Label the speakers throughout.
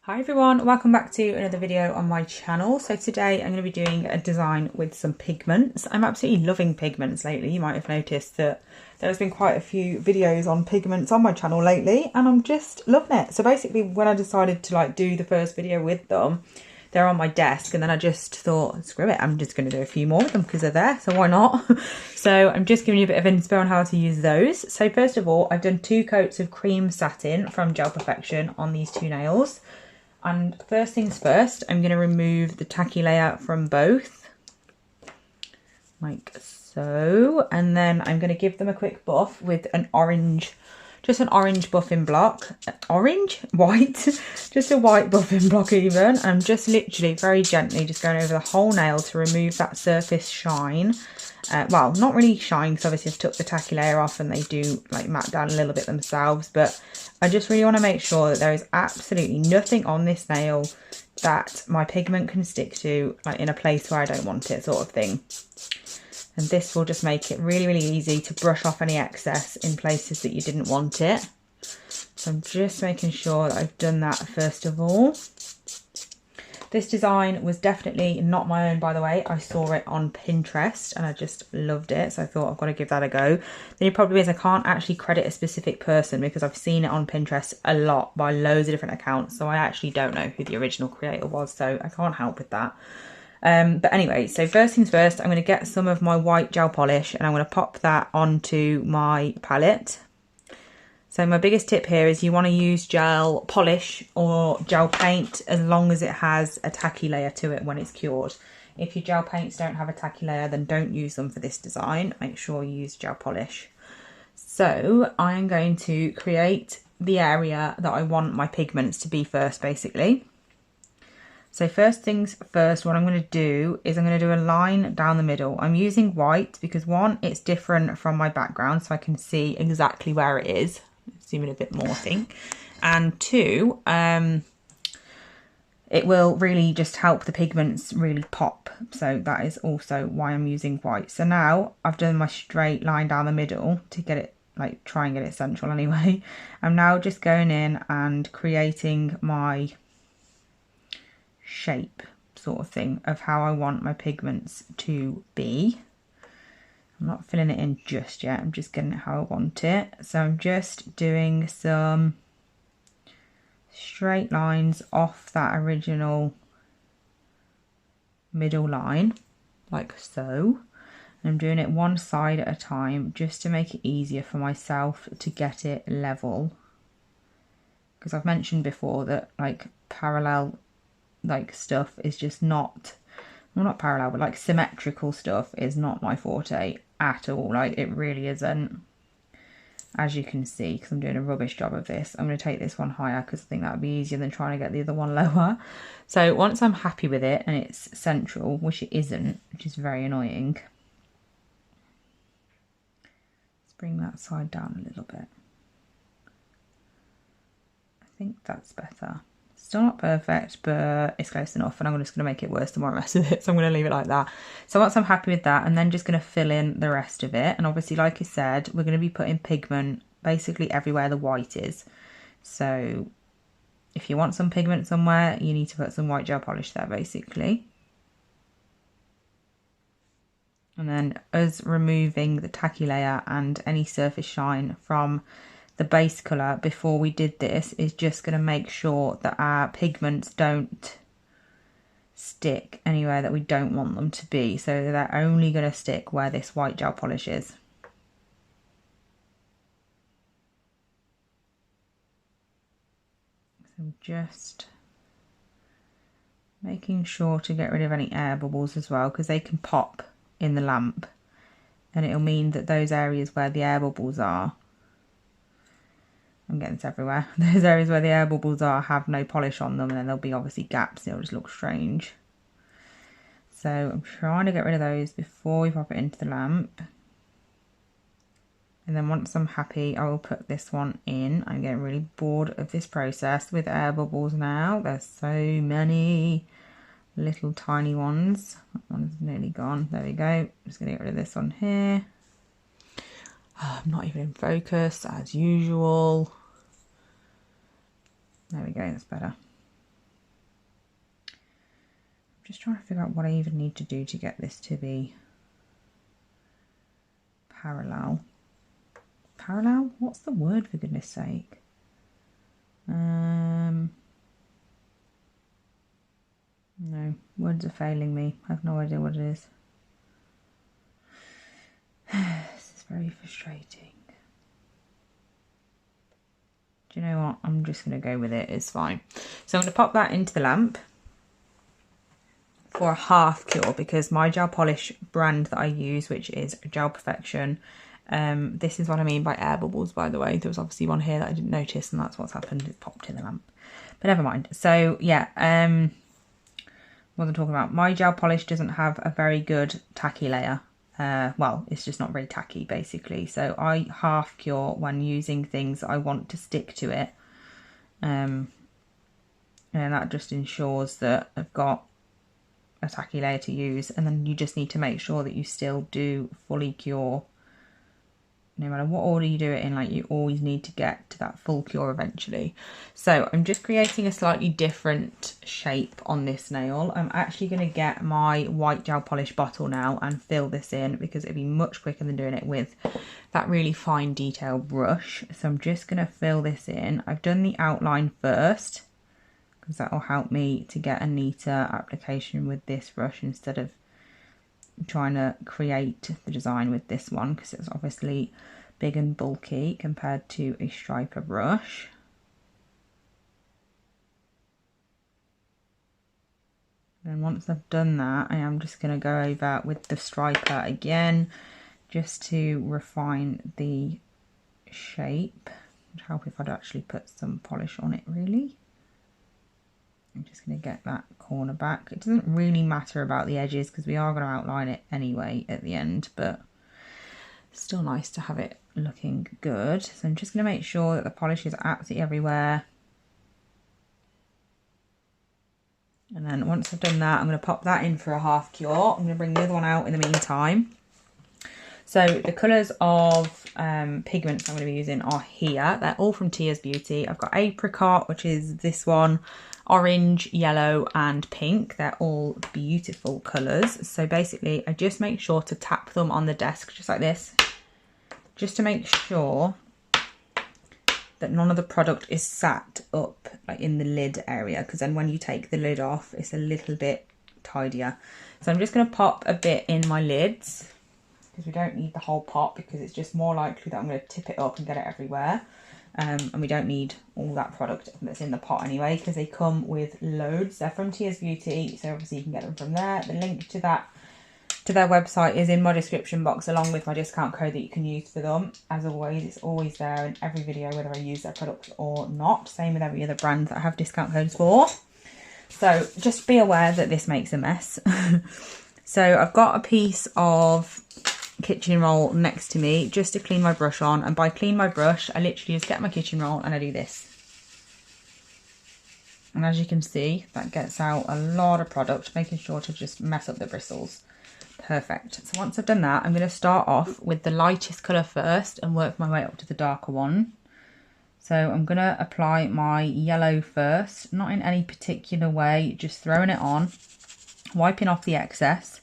Speaker 1: Hi everyone, welcome back to another video on my channel. So today I'm going to be doing a design with some pigments. I'm absolutely loving pigments lately. You might have noticed that there's been quite a few videos on pigments on my channel lately and I'm just loving it. So basically when I decided to do the first video with them, they're on my desk and then I just thought, screw it, I'm just going to do a few more with them because they're there, so why not? So I'm just giving you a bit of inspo on how to use those. So first of all, I've done 2 coats of cream satin from Gel Perfection on these 2 nails. And first things first, I'm going to remove the tacky layer from both, like so. And then I'm going to give them a quick buff with an orange, just an orange buffing block. Orange? White? Just a white buffing block even. I'm just literally very gently just going over the whole nail to remove that surface shine. Well, not really shine because obviously I've took the tacky layer off and they do like matte down a little bit themselves, but I just really want to make sure that there is absolutely nothing on this nail that my pigment can stick to, like in a place where I don't want it, sort of thing. And this will just make it really, really easy to brush off any excess in places that you didn't want it. So I'm just making sure that I've done that first of all. This design was definitely not my own, by the way. I saw it on Pinterest and I just loved it. So I thought I've got to give that a go. The only problem is I can't actually credit a specific person because I've seen it on Pinterest a lot by loads of different accounts. So I actually don't know who the original creator was. So I can't help with that. But anyway, so first things first, I'm going to get some of my white gel polish and I'm going to pop that onto my palette. So my biggest tip here is you want to use gel polish or gel paint as long as it has a tacky layer to it when it's cured. If your gel paints don't have a tacky layer, then don't use them for this design. Make sure you use gel polish. So I'm going to create the area that I want my pigments to be first, basically. So first things first, what I'm going to do is I'm going to do a line down the middle. I'm using white because one, it's different from my background so I can see exactly where it is. Zoom in a bit more, I think. And 2, it will really just help the pigments really pop. So that is also why I'm using white. So now I've done my straight line down the middle to get it, like try and get it central anyway. I'm now just going in and creating my shape sort of thing of how I want my pigments to be. I'm not filling it in just yet, I'm just getting it how I want it. So I'm just doing some straight lines off that original middle line, like so. And I'm doing it one side at a time just to make it easier for myself to get it level. Because I've mentioned before that like parallel like stuff is just not, well not parallel, but like symmetrical stuff is not my forte at all. Like it really isn't, as you can see, because I'm doing a rubbish job of this. I'm going to take this one higher because I think that would be easier than trying to get the other one lower. So once I'm happy with it and it's central, which it isn't, which is very annoying, let's bring that side down a little bit. I think that's better. Still not perfect, but it's close enough, and I'm just going to make it worse the more I mess with it, so I'm going to leave it like that. So once I'm happy with that, I'm then just going to fill in the rest of it. And obviously, like I said, we're going to be putting pigment basically everywhere the white is. So if you want some pigment somewhere, you need to put some white gel polish there, basically. And then us removing the tacky layer and any surface shine from the base colour before we did this is just going to make sure that our pigments don't stick anywhere that we don't want them to be. So they're only going to stick where this white gel polish is. So just making sure to get rid of any air bubbles as well, because they can pop in the lamp and it'll mean that those areas where the air bubbles are, I'm getting this everywhere, those areas where the air bubbles are have no polish on them, and then there'll be obviously gaps and it'll just look strange. So I'm trying to get rid of those before we pop it into the lamp. And then once I'm happy, I will put this one in. I'm getting really bored of this process with air bubbles now. There's so many little tiny ones. That one's nearly gone. There we go. I'm just going to get rid of this one here. I'm not even in focus as usual. There we go, that's better. just trying to figure out what I even need to do to get this to be parallel. Parallel? What's the word, for goodness sake? No, words are failing me. I have no idea what it is. This is very frustrating. Do you know what? I'm just going to go with it. It's fine. So I'm going to pop that into the lamp for a half cure, because my gel polish brand that I use, which is Gel Perfection, this is what I mean by air bubbles, by the way. There was obviously one here that I didn't notice, and that's what's happened. It's popped in the lamp. But never mind. So yeah, what I'm talking about. My gel polish doesn't have a very good tacky layer. Well, it's just not very tacky, basically. So I half cure when using things I want to stick to it. And that just ensures that I've got a tacky layer to use, and then you just need to make sure that you still do fully cure. No matter what order you do it in, like, you always need to get to that full cure eventually. So I'm just creating a slightly different shape on this nail. I'm actually going to get my white gel polish bottle now and fill this in, because it'd be much quicker than doing it with that really fine detail brush. So I'm just going to fill this in. I've done the outline first, because that will help me to get a neater application with this brush instead of trying to create the design with this one, because it's obviously big and bulky compared to a striper brush. And once I've done that, I am just going to go over with the striper again, just to refine the shape. It would help if I'd actually put some polish on it, really. I'm just going to get that corner back. It doesn't really matter about the edges, because we are going to outline it anyway at the end, but it's still nice to have it looking good. So I'm just going to make sure that the polish is absolutely everywhere. And then once I've done that, I'm going to pop that in for a half cure. I'm going to bring the other one out in the meantime. So the colours of pigments I'm going to be using are here. They're all from Tia's Beauty. I've got apricot, which is this one, orange, yellow and pink. They're all beautiful colours. So basically I just make sure to tap them on the desk just like this, just to make sure that none of the product is sat up like in the lid area, because then when you take the lid off it's a little bit tidier. So I'm just going to pop a bit in my lids, because we don't need the whole pot, because it's just more likely that I'm going to tip it up and get it everywhere. And we don't need all that product that's in the pot anyway, because they come with loads. They're from Tia's Beauty, so obviously you can get them from there. The link to that, to their website, is in my description box, along with my discount code that you can use for them. As always, it's always there in every video, whether I use their products or not. Same with every other brand that I have discount codes for. So just be aware that this makes a mess. So I've got a piece of kitchen roll next to me just to clean my brush on, and by clean my brush I literally just get my kitchen roll and I do this, and as you can see that gets out a lot of product, making sure to just mess up the bristles. Perfect. So once I've done that, I'm going to start off with the lightest colour first and work my way up to the darker one. So I'm going to apply my yellow first, not in any particular way, just throwing it on, wiping off the excess,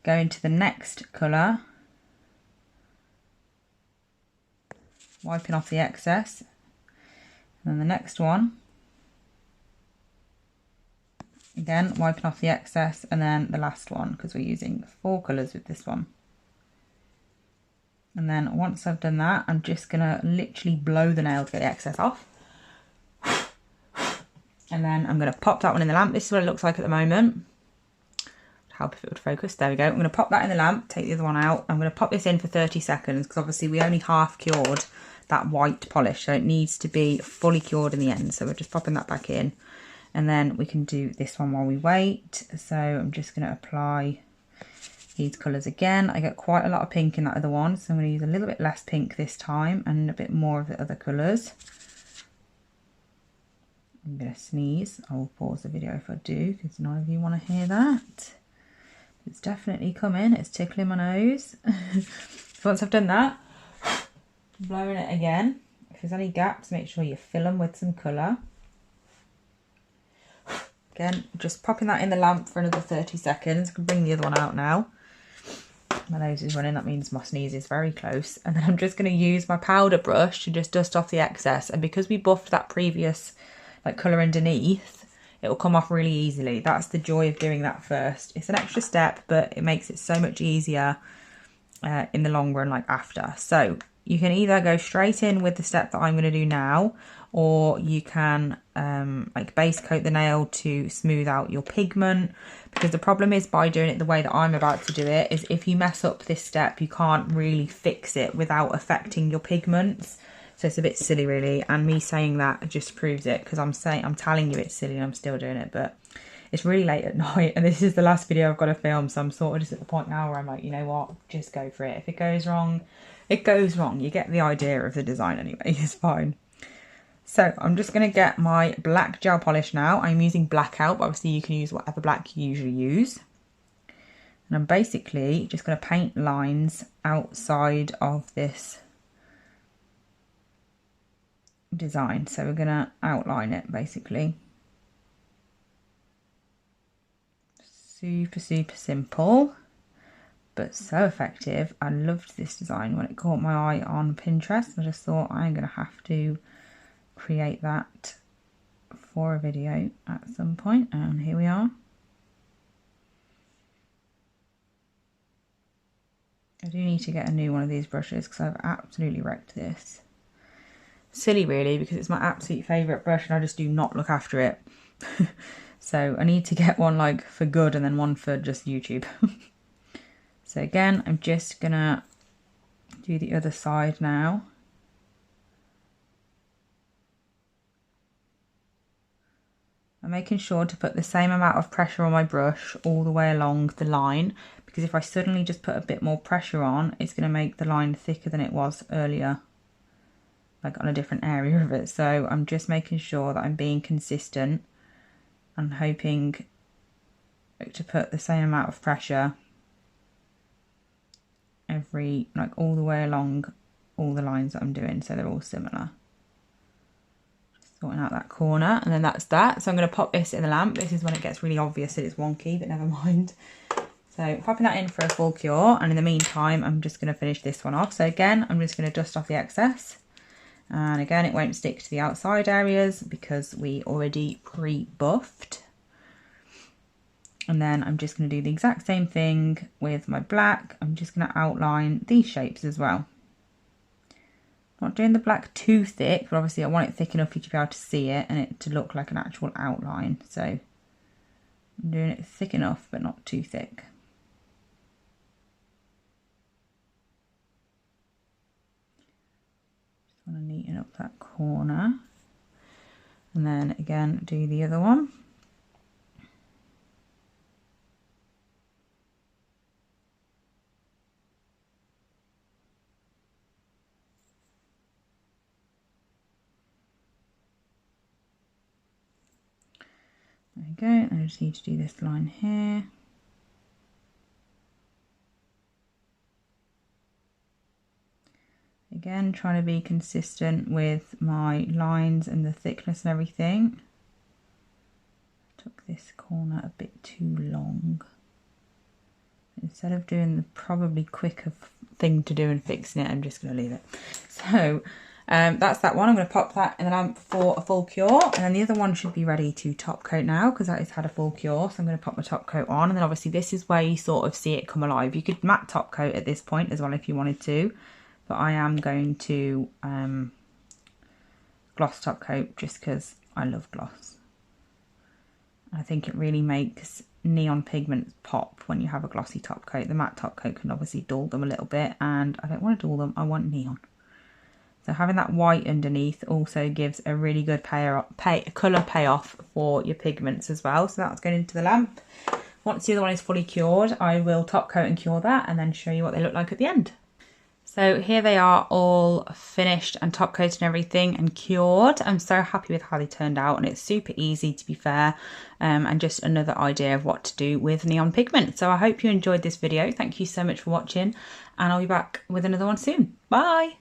Speaker 1: going to the next colour, wiping off the excess, and then the next one, again wiping off the excess, and then the last one, because we're using 4 colours with this one. And then once I've done that, I'm just going to literally blow the nail to get the excess off. And then I'm going to pop that one in the lamp. This is what it looks like at the moment. Help if it would focus. There we go. I'm going to pop that in the lamp, take the other one out. I'm going to pop this in for 30 seconds, because obviously we only half cured that white polish, so it needs to be fully cured in the end. So we're just popping that back in, and then we can do this one while we wait. So I'm just going to apply these colours again. I get quite a lot of pink in that other one, so I'm going to use a little bit less pink this time and a bit more of the other colours. I'm going to sneeze. I will pause the video if I do, because none of you want to hear that. It's definitely coming. It's tickling my nose. So once I've done that, blowing it again. If there's any gaps, make sure you fill them with some colour. Again, just popping that in the lamp for another 30 seconds. I can bring the other one out now. My nose is running, that means my sneeze is very close. And then I'm just going to use my powder brush to just dust off the excess. And because we buffed that previous like colour underneath, it will come off really easily. That's the joy of doing that first. It's an extra step, but it makes it so much easier in the long run, like after. So you can either go straight in with the step that I'm going to do now, or you can like base coat the nail to smooth out your pigment, because the problem is by doing it the way that I'm about to do it is if you mess up this step, you can't really fix it without affecting your pigments. So it's a bit silly really, and me saying that just proves it, because I'm telling you it's silly and I'm still doing it, but it's really late at night and this is the last video I've got to film, so I'm sort of just at the point now where I'm like, you know what, just go for it. If it goes wrong, it goes wrong. You get the idea of the design anyway, it's fine. So I'm just going to get my black gel polish now. I'm using Blackout, but obviously you can use whatever black you usually use. And I'm basically just going to paint lines outside of this design. So we're going to outline it basically. Super, super simple, but so effective. I loved this design when it caught my eye on Pinterest. I just thought I'm going to have to create that for a video at some point, and here we are. I do need to get a new one of these brushes because I've absolutely wrecked this. Silly really, because it's my absolute favourite brush and I just do not look after it. So I need to get one like for good and then one for just YouTube. So again, I'm just gonna do the other side now. I'm making sure to put the same amount of pressure on my brush all the way along the line, because if I suddenly just put a bit more pressure on, it's going to make the line thicker than it was earlier, like on a different area of it. So I'm just making sure that I'm being consistent and hoping to put the same amount of pressure like all the way along all the lines that I'm doing, so they're all similar. Just sorting out that corner, and then that's that. So I'm going to pop this in the lamp. This is when it gets really obvious that it's wonky, but never mind. So popping that in for a full cure, and in the meantime I'm just going to finish this one off. So again, I'm just going to dust off the excess, and again it won't stick to the outside areas because we already pre-buffed. And then I'm just going to do the exact same thing with my black. I'm just going to outline these shapes as well. Not doing the black too thick, but obviously I want it thick enough for you to be able to see it and it to look like an actual outline. So I'm doing it thick enough, but not too thick. Just want to neaten up that corner. And then again, do the other one. There we go, I just need to do this line here. Again, trying to be consistent with my lines and the thickness and everything. Took this corner a bit too long. Instead of doing the probably quicker thing to do and fixing it, I'm just going to leave it. So that's that one. I'm going to pop that in the lamp for a full cure, and then the other one should be ready to top coat now because that has had a full cure. So I'm going to pop my top coat on, and then obviously this is where you sort of see it come alive. You could matte top coat at this point as well if you wanted to, but I am going to gloss top coat just because I love gloss. I think it really makes neon pigments pop when you have a glossy top coat. The matte top coat can obviously dull them a little bit, and I don't want to dull them, I want neon. So having that white underneath also gives a really good colour payoff for your pigments as well. So that's going into the lamp. Once the other one is fully cured, I will top coat and cure that and then show you what they look like at the end. So here they are all finished and top coated and everything and cured. I'm so happy with how they turned out, and it's super easy to be fair, and just another idea of what to do with neon pigment. So I hope you enjoyed this video. Thank you so much for watching, and I'll be back with another one soon. Bye!